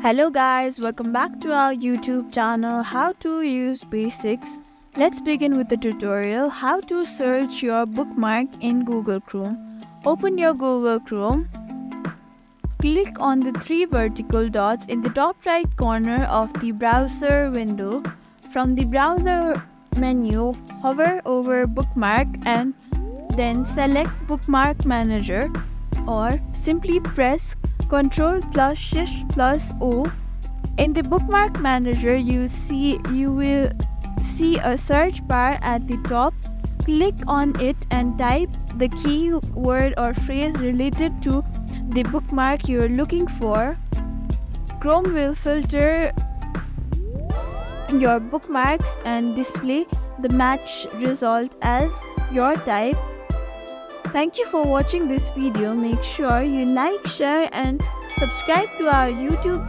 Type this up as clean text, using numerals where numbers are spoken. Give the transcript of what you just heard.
Hello guys, welcome back to our YouTube channel How to Use Basics. Let's begin with the tutorial how to search your bookmark in Google Chrome. Open your Google Chrome. Click on the three vertical dots in the top right corner of the browser window. From the browser menu, hover over Bookmark and then select Bookmark Manager, or simply press Ctrl plus Shift plus O. In the Bookmark Manager, you will see a search bar at the top. Click on it and type the keyword or phrase related to the bookmark you are looking for. Chrome will filter your bookmarks and display the match result as your type. Thank you for watching this video. Make sure you like, share and subscribe to our YouTube channel.